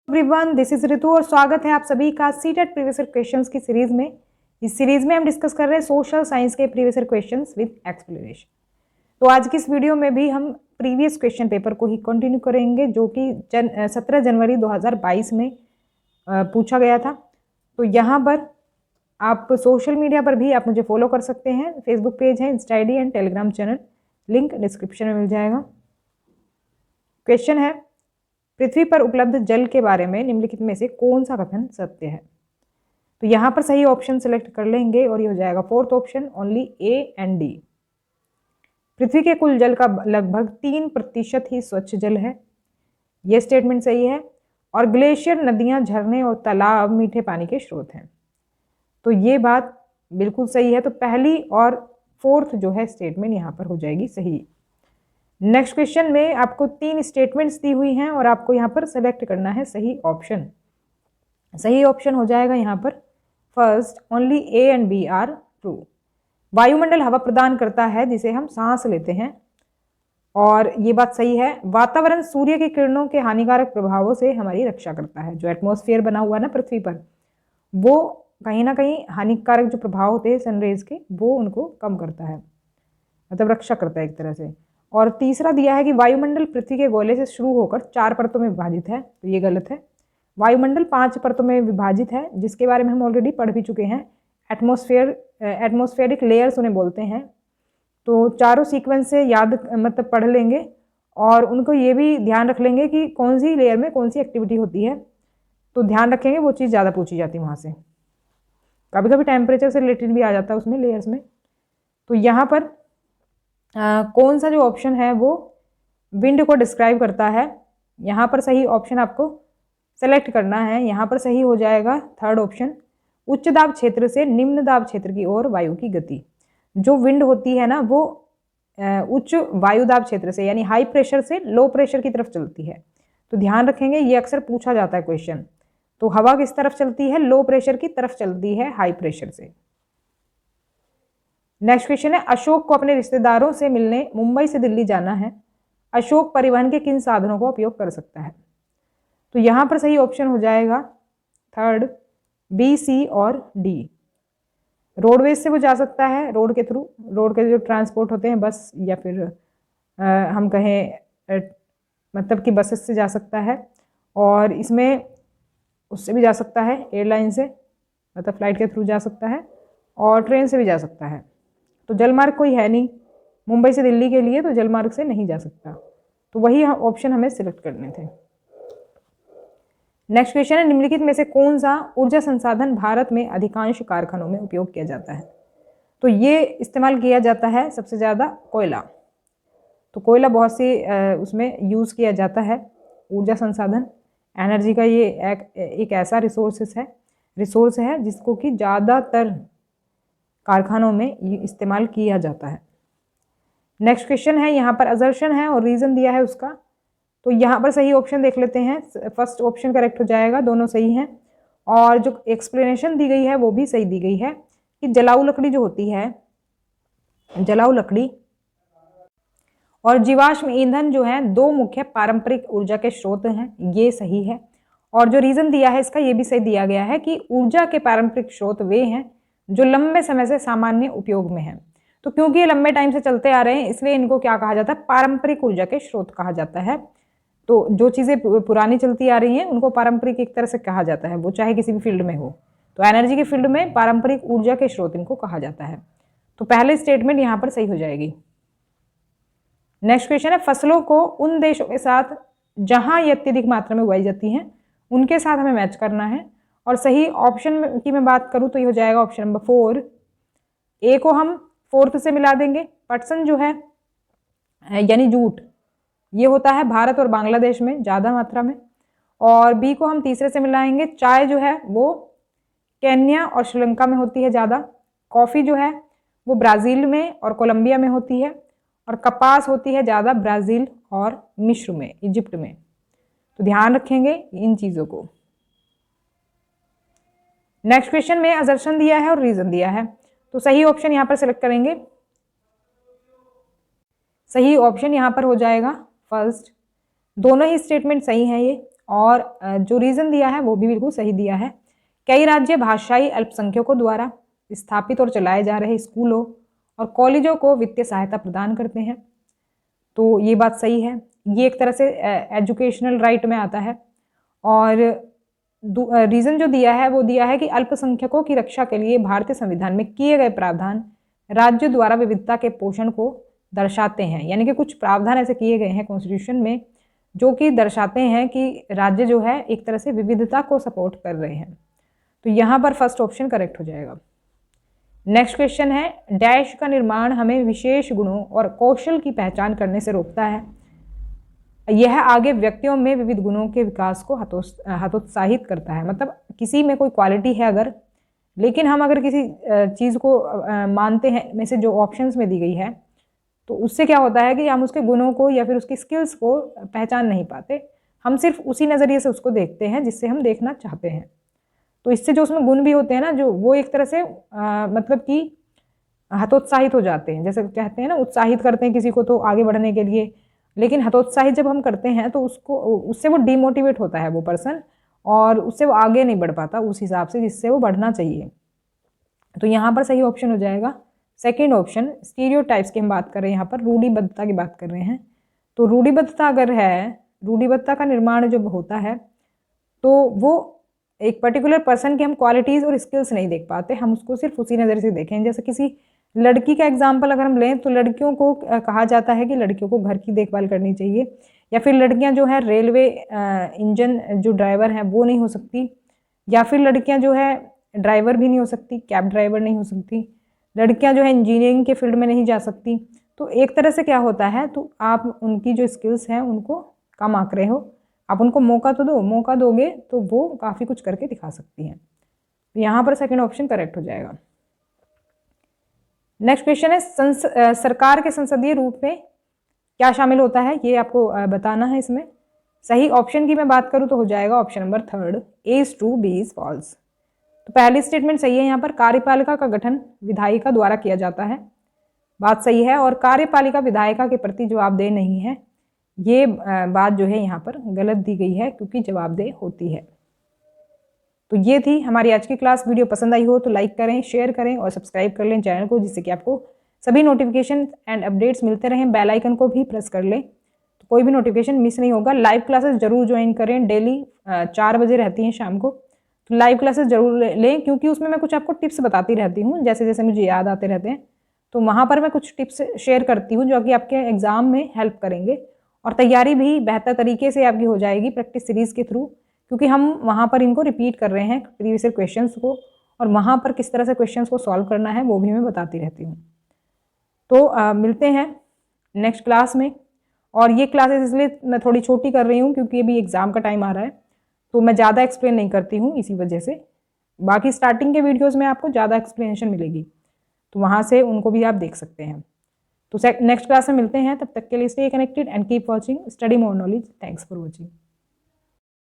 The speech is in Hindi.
एवरीवन, दिस इज ऋतु और स्वागत है आप सभी का सीटेट प्रीवियस ईयर क्वेश्चंस की सीरीज में। इस सीरीज में हम डिस्कस कर रहे हैं सोशल साइंस के previous year questions with explanation. तो आज की इस वीडियो में भी हम प्रीवियस क्वेश्चन पेपर को ही कंटिन्यू करेंगे, जो कि 17 जनवरी 2022 में पूछा गया था। तो यहाँ पर आप सोशल मीडिया पर भी आप मुझे फॉलो कर सकते हैं। फेसबुक पेज है, Insta ID and Telegram channel, link description में मिल जाएगा। क्वेश्चन है, पृथ्वी पर उपलब्ध जल के बारे में निम्नलिखित में से कौन सा कथन सत्य है। तो यहाँ पर सही ऑप्शन सेलेक्ट कर लेंगे और ये हो जाएगा fourth option, only A and D. पृथ्वी के कुल जल का लगभग 3% ही स्वच्छ जल है, ये स्टेटमेंट सही है। और ग्लेशियर, नदियां, झरने और तालाब मीठे पानी के स्रोत हैं, तो ये बात बिल्कुल सही है। तो पहली और फोर्थ जो है स्टेटमेंट यहाँ पर हो जाएगी सही। नेक्स्ट क्वेश्चन में आपको 3 स्टेटमेंट्स दी हुई हैं और आपको यहाँ पर सेलेक्ट करना है सही ऑप्शन। सही ऑप्शन हो जाएगा यहाँ पर first, only A and B are true. वायुमंडल हवा प्रदान करता है जिसे हम सांस लेते हैं, और ये बात सही है। वातावरण सूर्य की किरणों के हानिकारक प्रभावों से हमारी रक्षा करता है। जो एटमॉस्फेयर बना हुआ है ना पृथ्वी पर, वो कहीं ना कहीं हानिकारक जो प्रभाव होते हैं सनरेज के, वो उनको कम करता है, मतलब रक्षा करता है एक तरह से। और तीसरा दिया है कि वायुमंडल पृथ्वी के गोले से शुरू होकर 4 परतों में विभाजित है, तो ये गलत है। वायुमंडल 5 परतों में विभाजित है, जिसके बारे में हम ऑलरेडी पढ़ भी चुके हैं। एटमॉस्फेरिक लेयर्स उन्हें बोलते हैं। तो चारों सीक्वेंस से याद मतलब पढ़ लेंगे, और उनको ये भी ध्यान रख लेंगे कि कौन सी लेयर में कौन सी एक्टिविटी होती है, तो ध्यान रखेंगे, वो चीज़ ज़्यादा पूछी जाती है वहाँ से। कभी कभी टेम्परेचर से रिलेटेड भी आ जाता है उसमें, लेयर्स में। तो यहाँ पर कौन सा जो ऑप्शन है वो विंड को डिस्क्राइब करता है, यहाँ पर सही ऑप्शन आपको सेलेक्ट करना है। यहाँ पर सही हो जाएगा थर्ड ऑप्शन, उच्च दाब क्षेत्र से निम्न दाब क्षेत्र की ओर वायु की गति। जो विंड होती है ना, वो उच्च वायु दाब क्षेत्र से यानी हाई प्रेशर से लो प्रेशर की तरफ चलती है। तो ध्यान रखेंगे, ये अक्सर पूछा जाता है क्वेश्चन। तो हवा किस तरफ चलती है? लो प्रेशर की तरफ चलती है हाई प्रेशर से। नेक्स्ट क्वेश्चन है, अशोक को अपने रिश्तेदारों से मिलने मुंबई से दिल्ली जाना है। अशोक परिवहन के किन साधनों का उपयोग कर सकता है? तो यहाँ पर सही ऑप्शन हो जाएगा थर्ड, बी, सी और डी। रोडवेज से वो जा सकता है, रोड के थ्रू, रोड के जो ट्रांसपोर्ट होते हैं, बस या फिर हम कहें मतलब कि बसेस से जा सकता है। और इसमें उससे भी जा सकता है, एयरलाइन से, मतलब फ्लाइट के थ्रू जा सकता है, और ट्रेन से भी जा सकता है। तो जलमार्ग कोई है नहीं मुंबई से दिल्ली के लिए, तो जलमार्ग से नहीं जा सकता। तो वही ऑप्शन हमें सिलेक्ट करने थे। नेक्स्ट क्वेश्चन है, निम्नलिखित में से कौन सा ऊर्जा संसाधन भारत में अधिकांश कारखानों में उपयोग किया जाता है? तो ये इस्तेमाल किया जाता है सबसे ज़्यादा कोयला। तो कोयला बहुत सी उसमें यूज़ किया जाता है। ऊर्जा संसाधन, एनर्जी का ये एक ऐसा रिसोर्स है जिसको कि ज़्यादातर कारखानों में इस्तेमाल किया जाता है। नेक्स्ट क्वेश्चन है, यहाँ पर असर्शन है और रीज़न दिया है उसका। तो यहाँ पर सही ऑप्शन देख लेते हैं। फर्स्ट ऑप्शन करेक्ट हो जाएगा, दोनों सही हैं। और जो एक्सप्लेनेशन दी गई है वो भी सही दी गई है कि जलाऊ लकड़ी जो होती है, जलाऊ लकड़ी और जीवाश्म ईंधन जो है, 2 मुख्य पारंपरिक ऊर्जा के स्रोत हैं, ये सही है। और जो रीज़न दिया है इसका, ये भी सही दिया गया है कि ऊर्जा के पारंपरिक स्रोत वे हैं जो लंबे समय से सामान्य उपयोग में हैं। तो क्योंकि ये लंबे टाइम से चलते आ रहे हैं, इसलिए इनको क्या कहा जाता है? पारंपरिक ऊर्जा के स्रोत कहा जाता है। तो जो चीज़ें पुरानी चलती आ रही हैं उनको पारंपरिक एक तरह से कहा जाता है, वो चाहे किसी भी फील्ड में हो। तो एनर्जी के फील्ड में पारंपरिक ऊर्जा के स्रोत इनको कहा जाता है। तो पहले स्टेटमेंट यहाँ पर सही हो जाएगी। नेक्स्ट क्वेश्चन है, फसलों को उन देशों के साथ जहां ये अत्यधिक मात्रा में उगाई जाती हैं उनके साथ हमें मैच करना है। और सही ऑप्शन की मैं बात करूं तो ये हो जाएगा ऑप्शन नंबर 4। ए को हम फोर्थ से मिला देंगे। पटसन जो है यानी जूट, ये होता है भारत और बांग्लादेश में ज़्यादा मात्रा में। और बी को हम तीसरे से मिलाएंगे। चाय जो है वो केन्या और श्रीलंका में होती है ज़्यादा। कॉफ़ी जो है वो ब्राज़ील में और कोलंबिया में होती है। और कपास होती है ज़्यादा ब्राज़ील और मिस्र में, इजिप्ट में। तो ध्यान रखेंगे इन चीज़ों को। नेक्स्ट क्वेश्चन में असर्शन दिया है और रीज़न दिया है, तो सही ऑप्शन यहाँ पर सेलेक्ट करेंगे। सही ऑप्शन यहाँ पर हो जाएगा फर्स्ट। दोनों ही स्टेटमेंट सही हैं ये। और जो रीज़न दिया है वो भी बिल्कुल सही दिया है। कई राज्य भाषाई अल्पसंख्यकों द्वारा स्थापित और चलाए जा रहे स्कूलों और कॉलेजों को वित्तीय सहायता प्रदान करते हैं, तो ये बात सही है। ये एक तरह से एजुकेशनल राइट में आता है। और रीज़न जो दिया है वो दिया है कि अल्पसंख्यकों की रक्षा के लिए भारतीय संविधान में किए गए प्रावधान राज्य द्वारा विविधता के पोषण को दर्शाते हैं, यानी कि कुछ प्रावधान ऐसे किए गए हैं कॉन्स्टिट्यूशन में जो कि दर्शाते हैं कि राज्य जो है एक तरह से विविधता को सपोर्ट कर रहे हैं। तो यहाँ पर फर्स्ट ऑप्शन करेक्ट हो जाएगा। नेक्स्ट क्वेश्चन है, डैश का निर्माण हमें विशेष गुणों और कौशल की पहचान करने से रोकता है। यह आगे व्यक्तियों में विविध गुणों के विकास को हतोत्साहित करता है। मतलब किसी में कोई क्वालिटी है अगर, लेकिन हम अगर किसी चीज़ को मानते हैं में से जो ऑप्शंस में दी गई है, तो उससे क्या होता है कि हम उसके गुणों को या फिर उसकी स्किल्स को पहचान नहीं पाते। हम सिर्फ उसी नज़रिए से उसको देखते हैं जिससे हम देखना चाहते हैं। तो इससे जो उसमें गुण भी होते हैं ना, जो वो एक तरह से मतलब कि हतोत्साहित हो जाते हैं। जैसे कहते हैं ना, उत्साहित करते हैं किसी को तो आगे बढ़ने के लिए, लेकिन हतोत्साहित जब हम करते हैं तो उससे वो डिमोटिवेट होता है वो पर्सन, और उससे वो आगे नहीं बढ़ पाता उस हिसाब से जिससे वो बढ़ना चाहिए। तो यहाँ पर सही ऑप्शन हो जाएगा सेकेंड ऑप्शन। स्टीरियोटाइप्स की हम बात कर रहे हैं, यहाँ पर रूढ़िबद्धता की बात कर रहे हैं। तो रूढ़िबद्धता अगर है, रूढ़िबद्धता का निर्माण जब होता है तो वो एक पर्टिकुलर पर्सन की हम क्वालिटीज़ और स्किल्स नहीं देख पाते, हम उसको सिर्फ उसी नज़र से देखें। जैसे किसी लड़की का एग्जाम्पल अगर हम लें तो लड़कियों को कहा जाता है कि लड़कियों को घर की देखभाल करनी चाहिए, या फिर लड़कियां जो है रेलवे इंजन जो ड्राइवर हैं वो नहीं हो सकती, या फिर लड़कियां जो है ड्राइवर भी नहीं हो सकती, कैब ड्राइवर नहीं हो सकती, लड़कियां जो है इंजीनियरिंग के फील्ड में नहीं जा सकती। तो एक तरह से क्या होता है, तो आप उनकी जो स्किल्स हैं उनको कम आंक रहे हो, आप उनको मौका तो दो, मौका दोगे तो वो काफ़ी कुछ करके दिखा सकती हैं। तो यहाँ पर सेकंड ऑप्शन करेक्ट हो जाएगा। नेक्स्ट क्वेश्चन है, सरकार के संसदीय रूप में क्या शामिल होता है, ये आपको बताना है। इसमें सही ऑप्शन की मैं बात करूँ तो हो जाएगा option number third, A is true B is false। तो पहली स्टेटमेंट सही है, यहाँ पर कार्यपालिका का गठन विधायिका द्वारा किया जाता है, बात सही है। और कार्यपालिका विधायिका के प्रति जवाबदेह नहीं है, ये बात जो है यहाँ पर गलत दी गई है, क्योंकि जवाबदेह होती है। तो ये थी हमारी आज की क्लास। वीडियो पसंद आई हो तो लाइक करें, शेयर करें और सब्सक्राइब कर लें चैनल को, जिससे कि आपको सभी नोटिफिकेशन एंड अपडेट्स मिलते रहें। बेल आइकन को भी प्रेस कर लें तो कोई भी नोटिफिकेशन मिस नहीं होगा। लाइव क्लासेस जरूर ज्वाइन करें, डेली 4 बजे रहती हैं शाम को, तो लाइव क्लासेस जरूर लें, क्योंकि उसमें मैं कुछ आपको टिप्स बताती रहती हूँ, जैसे जैसे मुझे याद आते रहते हैं। तो वहाँ पर मैं कुछ टिप्स शेयर करती हूँ जो कि आपके एग्जाम में हेल्प करेंगे, और तैयारी भी बेहतर तरीके से आपकी हो जाएगी प्रैक्टिस सीरीज़ के थ्रू, क्योंकि हम वहाँ पर इनको रिपीट कर रहे हैं प्रीवियस ईयर क्वेश्चंस को, और वहाँ पर किस तरह से क्वेश्चंस को सॉल्व करना है वो भी मैं बताती रहती हूँ। तो मिलते हैं नेक्स्ट क्लास में। और ये क्लासेस इसलिए मैं थोड़ी छोटी कर रही हूँ क्योंकि अभी एग्ज़ाम का टाइम आ रहा है, तो मैं ज़्यादा एक्सप्लेन नहीं करती हूँ इसी वजह से। बाकी स्टार्टिंग के वीडियोज़ में आपको ज़्यादा एक्सप्लेनेशन मिलेगी, तो वहाँ से उनको भी आप देख सकते हैं। तो नेक्स्ट क्लास में मिलते हैं, तब तक के लिए stay connected and keep watching study more knowledge. Thanks for watching.